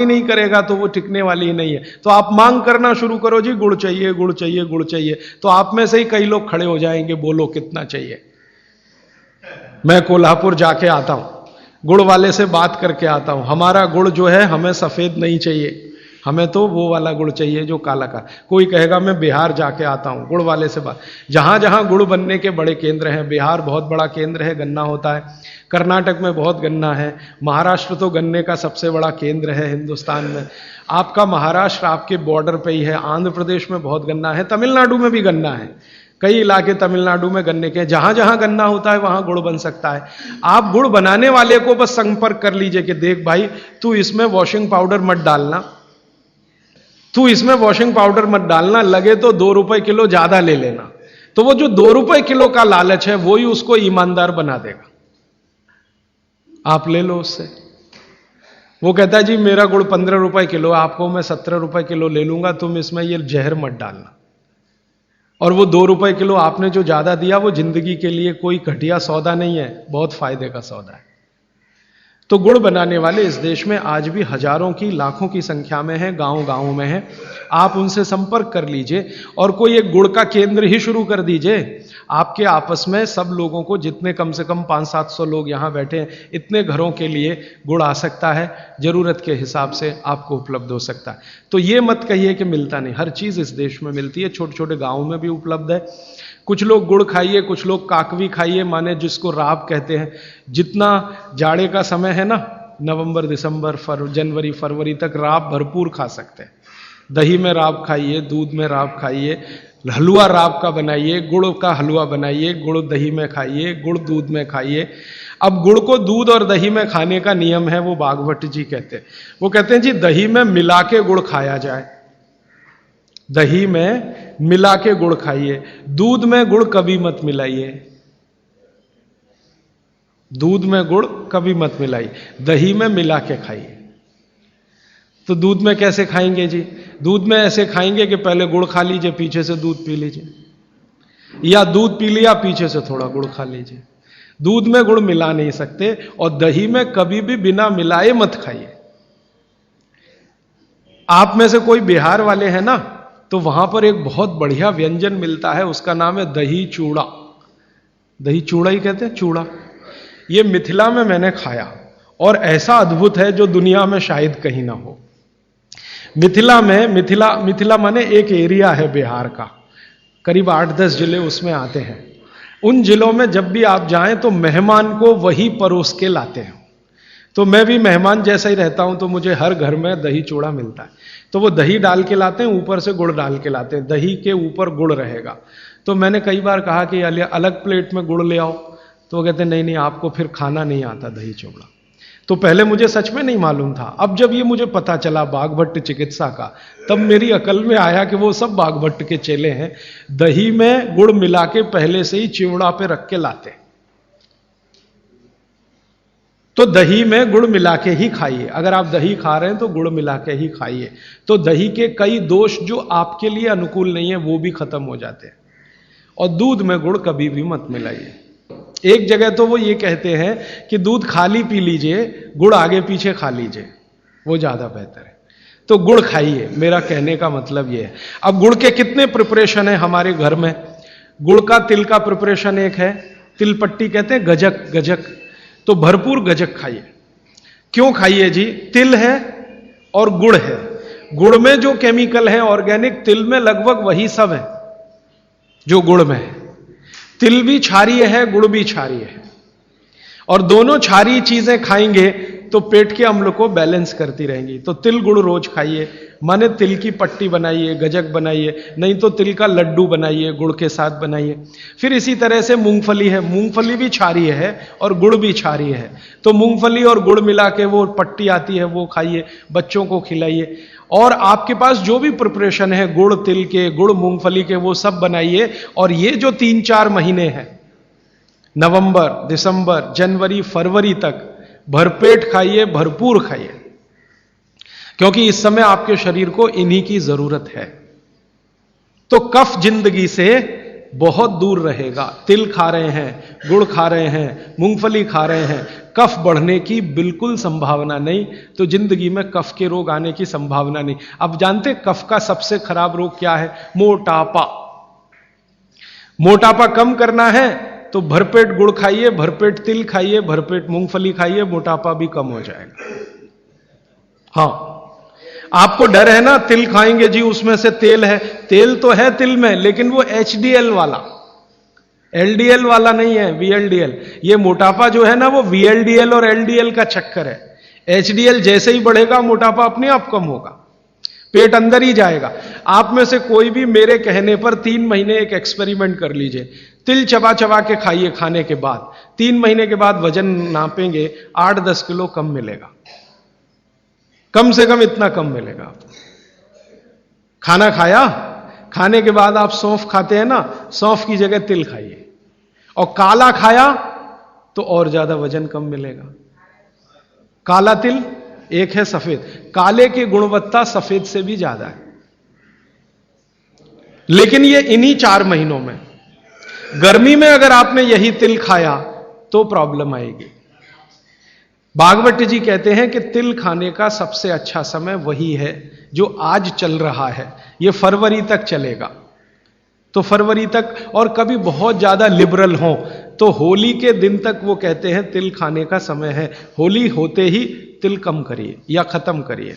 नहीं करेगा तो वो टिकने वाली ही नहीं है। तो आप मांग करना शुरू करो, जी गुड़ चाहिए, गुड़ चाहिए, गुड़ चाहिए, तो आप में से ही कई लोग खड़े हो जाएंगे, बोलो कितना चाहिए। मैं कोल्हापुर जाके आता हूं, गुड़ वाले से बात करके आता हूं, हमारा गुड़ जो है हमें सफेद नहीं चाहिए, हमें तो वो वाला गुड़ चाहिए जो काला का। कोई कहेगा मैं बिहार जाके आता हूं, गुड़ वाले से बात। जहां जहां गुड़ बनने के बड़े केंद्र हैं, बिहार बहुत बड़ा केंद्र है, गन्ना होता है, कर्नाटक में बहुत गन्ना है, महाराष्ट्र तो गन्ने का सबसे बड़ा केंद्र है हिंदुस्तान में, आपका महाराष्ट्र आपके बॉर्डर पे ही है, आंध्र प्रदेश में बहुत गन्ना है, तमिलनाडु में भी गन्ना है, कई इलाके तमिलनाडु में गन्ने के, जहां जहां गन्ना होता है वहां गुड़ बन सकता है। आप गुड़ बनाने वाले को बस संपर्क कर लीजिए कि देख भाई तू इसमें वॉशिंग पाउडर मत डालना, तू इसमें वॉशिंग पाउडर मत डालना, लगे तो 2 रुपए किलो ज्यादा ले लेना। तो वो जो 2 रुपए किलो का लालच है वो ही उसको ईमानदार बना देगा। आप ले लो उससे, वो कहता है जी मेरा गुड़ 15 रुपए किलो, आपको मैं 17 रुपए किलो ले लूंगा, तुम इसमें ये जहर मत डालना। और वो 2 रुपए किलो आपने जो ज्यादा दिया वो जिंदगी के लिए कोई घटिया सौदा नहीं है, बहुत फायदे का सौदा है। तो गुड़ बनाने वाले इस देश में आज भी हजारों की लाखों की संख्या में है, गांव गांव में है। आप उनसे संपर्क कर लीजिए और कोई एक गुड़ का केंद्र ही शुरू कर दीजिए। आपके आपस में सब लोगों को, जितने कम से कम 500-700 लोग यहां बैठे हैं, इतने घरों के लिए गुड़ आ सकता है, जरूरत के हिसाब से आपको उपलब्ध हो सकता है। तो ये मत कहिए कि मिलता नहीं, हर चीज इस देश में मिलती है, छोटे छोटे गांवों में भी उपलब्ध है। कुछ लोग गुड़ खाइए, कुछ लोग काकवी खाइए, माने जिसको राब कहते हैं। जितना जाड़े का समय है ना, नवंबर दिसंबर जनवरी फरवरी तक राब भरपूर खा सकते हैं। दही में राब खाइए, दूध में राब खाइए, हलवा राब का बनाइए, गुड़ का हलवा बनाइए, गुड़ दही में खाइए, गुड़ दूध में खाइए। अब गुड़ को दूध और दही में खाने का नियम है, वो बागभट्ट जी कहते हैं। वो कहते हैं जी दही में मिला के गुड़ खाया जाए, दही में मिला के गुड़ खाइए, दूध में गुड़ कभी मत मिलाइए, दूध में गुड़ कभी मत मिलाइए, दही में मिला के खाइए। तो दूध में कैसे खाएंगे जी? दूध में ऐसे खाएंगे कि पहले गुड़ खा लीजिए, पीछे से दूध पी लीजिए, या दूध पी लिया पीछे से थोड़ा गुड़ खा लीजिए। दूध में गुड़ मिला नहीं सकते, और दही में कभी भी बिना मिलाए मत खाइए। आप में से कोई बिहार वाले हैं ना, तो वहां पर एक बहुत बढ़िया व्यंजन मिलता है, उसका नाम है दही चूड़ा। दही चूड़ा ही कहते हैं, चूड़ा। ये मिथिला में मैंने खाया और ऐसा अद्भुत है जो दुनिया में शायद कहीं ना हो। मिथिला में, मिथिला माने एक एरिया है बिहार का, करीब 8-10 जिले उसमें आते हैं। उन जिलों में जब भी आप जाएं तो मेहमान को वही परोस के लाते हैं। तो मैं भी मेहमान जैसा ही रहता हूं, तो मुझे हर घर में दही चूड़ा मिलता है। तो वो दही डाल के लाते हैं, ऊपर से गुड़ डाल के लाते हैं, दही के ऊपर गुड़ रहेगा। तो मैंने कई बार कहा कि अलग प्लेट में गुड़ ले आओ, तो वो कहते नहीं नहीं आपको फिर खाना नहीं आता दही चूड़ा। तो पहले मुझे सच में नहीं मालूम था, अब जब ये मुझे पता चला बागभट्ट चिकित्सा का, तब मेरी अकल में आया कि वो सब बागभट्ट के चेले हैं, दही में गुड़ मिला के पहले से ही चिवड़ा पे रख के लाते। तो दही में गुड़ मिला के ही खाइए, अगर आप दही खा रहे हैं तो गुड़ मिला के ही खाइए। तो दही के कई दोष जो आपके लिए अनुकूल नहीं है वो भी खत्म हो जाते हैं। और दूध में गुड़ कभी भी मत मिलाइए। एक जगह तो वो ये कहते हैं कि दूध खाली पी लीजिए, गुड़ आगे पीछे खा लीजिए, वो ज्यादा बेहतर है। तो गुड़ खाइए, मेरा कहने का मतलब ये है। अब गुड़ के कितने प्रिपरेशन है हमारे घर में? गुड़ का तिल का प्रिपरेशन एक है, तिल पट्टी कहते हैं, गजक, गजक। तो भरपूर गजक खाइए। क्यों खाइए जी? तिल है और गुड़ है, गुड़ में जो केमिकल है ऑर्गेनिक, तिल में लगभग वही सब है जो गुड़ में है। तिल भी क्षारीय है, गुड़ भी क्षारीय है, और दोनों क्षारीय चीजें खाएंगे तो पेट के अम्ल को बैलेंस करती रहेंगी। तो तिल गुड़ रोज खाइए, माने तिल की पट्टी बनाइए, गजक बनाइए, नहीं तो तिल का लड्डू बनाइए, गुड़ के साथ बनाइए। फिर इसी तरह से मूंगफली है, मूंगफली भी क्षारीय है और गुड़ भी क्षारीय है। तो मूंगफली और गुड़ मिला के वो पट्टी आती है, वो खाइए, बच्चों को खिलाइए। और आपके पास जो भी प्रिपरेशन है गुड़ तिल के, गुड़ मूंगफली के, वो सब बनाइए। और ये जो 3-4 महीने हैं, नवंबर, दिसंबर, जनवरी, फरवरी तक भरपेट खाइए, भरपूर खाइए, क्योंकि इस समय आपके शरीर को इन्हीं की जरूरत है। तो कफ जिंदगी से बहुत दूर रहेगा। तिल खा रहे हैं, गुड़ खा रहे हैं, मूंगफली खा रहे हैं, कफ बढ़ने की बिल्कुल संभावना नहीं, तो जिंदगी में कफ के रोग आने की संभावना नहीं। अब जानते कफ का सबसे खराब रोग क्या है? मोटापा। मोटापा कम करना है तो भरपेट गुड़ खाइए, भरपेट तिल खाइए, भरपेट मूंगफली खाइए, मोटापा भी कम हो जाएगा। हाँ, आपको डर है ना, तिल खाएंगे जी उसमें से तेल है। तेल तो है तिल में, लेकिन वो HDL वाला, LDL वाला नहीं है, VLDL। ये मोटापा जो है ना, वो VLDL और LDL का चक्कर है। HDL जैसे ही बढ़ेगा मोटापा अपने आप कम होगा, पेट अंदर ही जाएगा। आप में से कोई भी मेरे कहने पर 3 महीने एक एक्सपेरिमेंट कर लीजिए। तिल चबा चबा के खाइए, खाने के बाद 3 महीने के बाद वजन नापेंगे, 8-10 किलो कम मिलेगा, कम से कम इतना कम मिलेगा आपको। खाना खाया, खाने के बाद आप सौंफ खाते हैं ना, सौंफ की जगह तिल खाइए, और काला खाया तो और ज्यादा वजन कम मिलेगा। काला तिल एक है सफेद, काले की गुणवत्ता सफेद से भी ज्यादा है। लेकिन ये इन्हीं 4 महीनों में, गर्मी में अगर आपने यही तिल खाया तो प्रॉब्लम आएगी। भागवत जी कहते हैं कि तिल खाने का सबसे अच्छा समय वही है जो आज चल रहा है, ये फरवरी तक चलेगा। तो फरवरी तक, और कभी बहुत ज्यादा लिबरल हो तो होली के दिन तक वो कहते हैं तिल खाने का समय है। होली होते ही तिल कम करिए या खत्म करिए।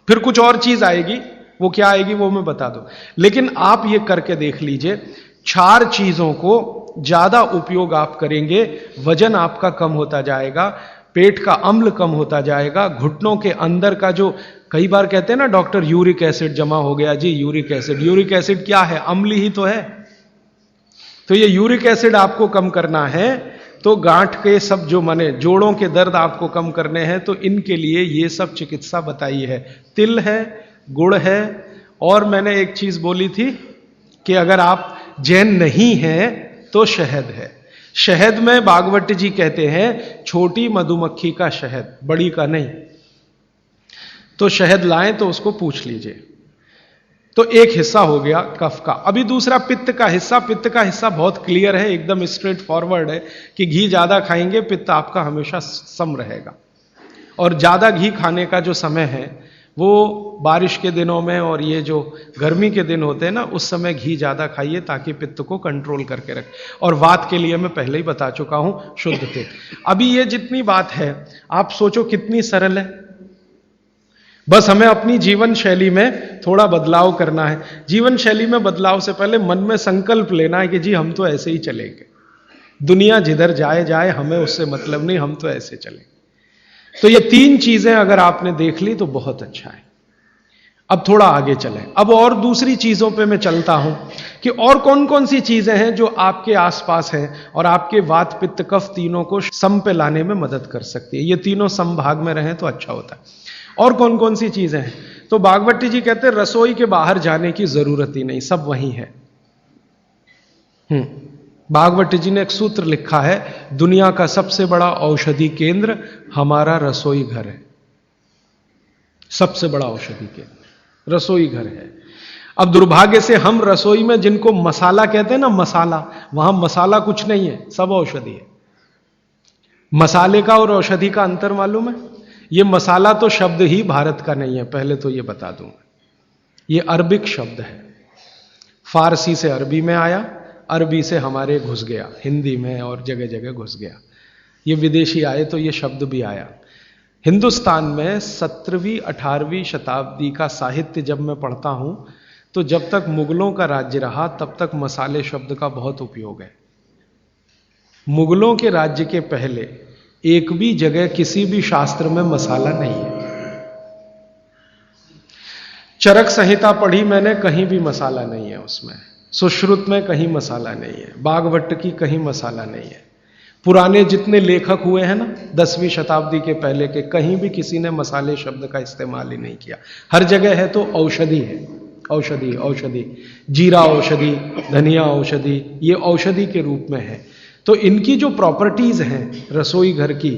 फिर कुछ और चीज आएगी, वो क्या आएगी वो मैं बता दूं, लेकिन आप ये करके देख लीजिए। 4 चीजों को ज्यादा उपयोग आप करेंगे, वजन आपका कम होता जाएगा, पेट का अम्ल कम होता जाएगा, घुटनों के अंदर का जो कई बार कहते हैं ना डॉक्टर यूरिक एसिड जमा हो गया जी, यूरिक एसिड। यूरिक एसिड क्या है? अम्ल ही तो है। तो ये यूरिक एसिड आपको कम करना है, तो गांठ के सब जो माने जोड़ों के दर्द आपको कम करने हैं, तो इनके लिए ये सब चिकित्सा बताई है। तिल है, गुड़ है, और मैंने एक चीज बोली थी कि अगर आप जैन नहीं हैं तो शहद है। शहद में भागवत जी कहते हैं छोटी मधुमक्खी का शहद, बड़ी का नहीं। तो शहद लाएं तो उसको पूछ लीजिए। तो एक हिस्सा हो गया कफ का। अभी दूसरा पित्त का हिस्सा। पित्त का हिस्सा बहुत क्लियर है, एकदम स्ट्रेट फॉरवर्ड है कि घी ज्यादा खाएंगे पित्त आपका हमेशा सम रहेगा। और ज्यादा घी खाने का जो समय है वो बारिश के दिनों में, और ये जो गर्मी के दिन होते हैं ना, उस समय घी ज्यादा खाइए ताकि पित्त को कंट्रोल करके रखे। और वात के लिए मैं पहले ही बता चुका हूं, शुद्ध तेल। अभी ये जितनी बात है आप सोचो कितनी सरल है। बस हमें अपनी जीवन शैली में थोड़ा बदलाव करना है। जीवन शैली में बदलाव से पहले मन में संकल्प लेना है कि जी हम तो ऐसे ही चलेंगे, दुनिया जिधर जाए जाए, हमें उससे मतलब नहीं, हम तो ऐसे चलेंगे। तो ये 3 चीजें अगर आपने देख ली तो बहुत अच्छा है। अब थोड़ा आगे चलें। अब और दूसरी चीजों पे मैं चलता हूं कि और कौन कौन सी चीजें हैं जो आपके आसपास हैं और आपके वात पित्त कफ तीनों को सम पे लाने में मदद कर सकती है। ये तीनों समभाग में रहें तो अच्छा होता है। और कौन कौन सी चीजें हैं? तो भागवत जी कहते हैं रसोई के बाहर जाने की जरूरत ही नहीं, सब वहीं है। भागवत जी ने एक सूत्र लिखा है, दुनिया का सबसे बड़ा औषधि केंद्र हमारा रसोई घर है। सबसे बड़ा औषधि केंद्र रसोई घर है। अब दुर्भाग्य से हम रसोई में जिनको मसाला कहते हैं ना, मसाला, वहां मसाला कुछ नहीं है, सब औषधि है। मसाले का और औषधि का अंतर मालूम है? ये मसाला तो शब्द ही भारत का नहीं है, पहले तो ये बता दूंगा। ये अरबिक शब्द है, फारसी से अरबी में आया, अरबी से हमारे घुस गया, हिंदी में और जगह जगह घुस गया। ये विदेशी आए तो ये शब्द भी आया। हिंदुस्तान में 17वीं 18वीं शताब्दी का साहित्य जब मैं पढ़ता हूं तो जब तक मुगलों का राज्य रहा तब तक मसाले शब्द का बहुत उपयोग है। मुगलों के राज्य के पहले एक भी जगह किसी भी शास्त्र में मसाला नहीं है। चरक संहिता पढ़ी मैंने, कहीं भी मसाला नहीं है उसमें। सुश्रुत में कहीं मसाला नहीं है, भागवत की कहीं मसाला नहीं है। पुराने जितने लेखक हुए हैं ना 10वीं शताब्दी के पहले के, कहीं भी किसी ने मसाले शब्द का इस्तेमाल ही नहीं किया। हर जगह है तो औषधि है, औषधि औषधि, जीरा औषधि, धनिया औषधि, ये औषधि के रूप में है। तो इनकी जो प्रॉपर्टीज हैं रसोई घर की,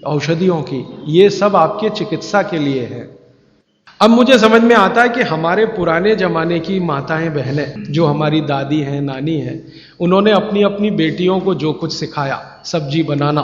औषधियों की, ये सब आपके चिकित्सा के लिए है। अब मुझे समझ में आता है कि हमारे पुराने जमाने की माताएं बहनें, जो हमारी दादी हैं, नानी हैं, उन्होंने अपनी अपनी बेटियों को जो कुछ सिखाया, सब्जी बनाना,